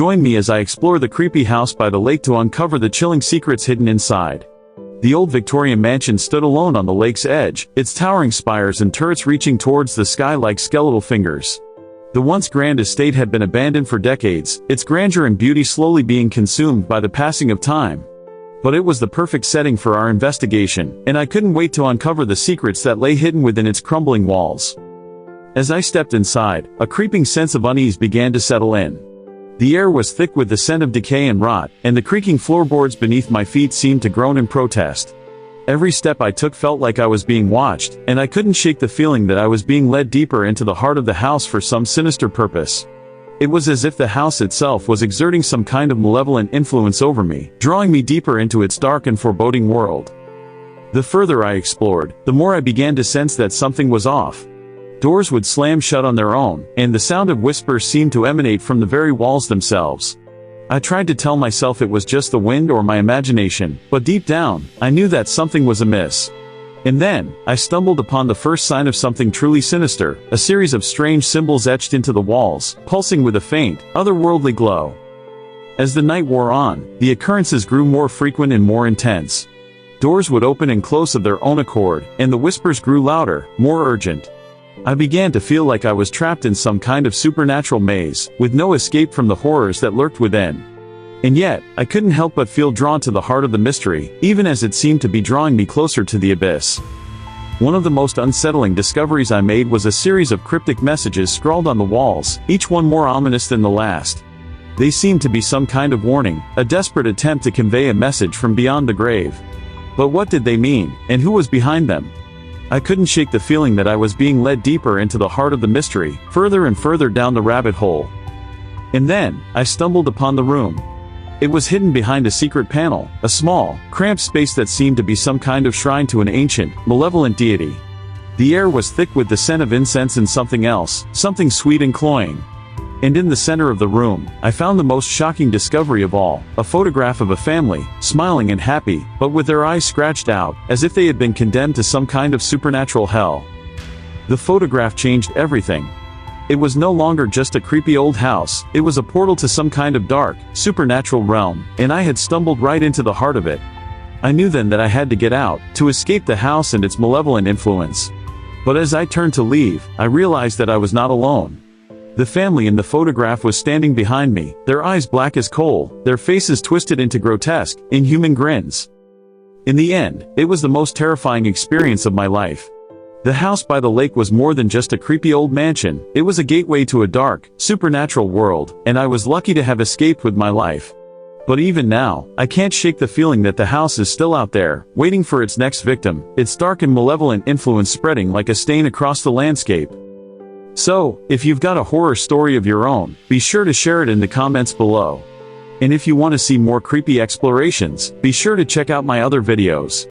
Join me as I explore the creepy house by the lake to uncover the chilling secrets hidden inside. The old Victorian mansion stood alone on the lake's edge, its towering spires and turrets reaching towards the sky like skeletal fingers. The once grand estate had been abandoned for decades, its grandeur and beauty slowly being consumed by the passing of time. But it was the perfect setting for our investigation, and I couldn't wait to uncover the secrets that lay hidden within its crumbling walls. As I stepped inside, a creeping sense of unease began to settle in. The air was thick with the scent of decay and rot, and the creaking floorboards beneath my feet seemed to groan in protest. Every step I took felt like I was being watched, and I couldn't shake the feeling that I was being led deeper into the heart of the house for some sinister purpose. It was as if the house itself was exerting some kind of malevolent influence over me, drawing me deeper into its dark and foreboding world. The further I explored, the more I began to sense that something was off. Doors would slam shut on their own, and the sound of whispers seemed to emanate from the very walls themselves. I tried to tell myself it was just the wind or my imagination, but deep down, I knew that something was amiss. And then, I stumbled upon the first sign of something truly sinister, a series of strange symbols etched into the walls, pulsing with a faint, otherworldly glow. As the night wore on, the occurrences grew more frequent and more intense. Doors would open and close of their own accord, and the whispers grew louder, more urgent. I began to feel like I was trapped in some kind of supernatural maze, with no escape from the horrors that lurked within. And yet, I couldn't help but feel drawn to the heart of the mystery, even as it seemed to be drawing me closer to the abyss. One of the most unsettling discoveries I made was a series of cryptic messages scrawled on the walls, each one more ominous than the last. They seemed to be some kind of warning, a desperate attempt to convey a message from beyond the grave. But what did they mean, and who was behind them? I couldn't shake the feeling that I was being led deeper into the heart of the mystery, further and further down the rabbit hole. And then, I stumbled upon the room. It was hidden behind a secret panel, a small, cramped space that seemed to be some kind of shrine to an ancient, malevolent deity. The air was thick with the scent of incense and something else, something sweet and cloying. And in the center of the room, I found the most shocking discovery of all, a photograph of a family, smiling and happy, but with their eyes scratched out, as if they had been condemned to some kind of supernatural hell. The photograph changed everything. It was no longer just a creepy old house, it was a portal to some kind of dark, supernatural realm, and I had stumbled right into the heart of it. I knew then that I had to get out, to escape the house and its malevolent influence. But as I turned to leave, I realized that I was not alone. The family in the photograph was standing behind me, their eyes black as coal, their faces twisted into grotesque, inhuman grins. In the end, it was the most terrifying experience of my life. The house by the lake was more than just a creepy old mansion, it was a gateway to a dark, supernatural world, and I was lucky to have escaped with my life. But even now, I can't shake the feeling that the house is still out there, waiting for its next victim, its dark and malevolent influence spreading like a stain across the landscape. So, if you've got a horror story of your own, be sure to share it in the comments below. And if you want to see more creepy explorations, be sure to check out my other videos.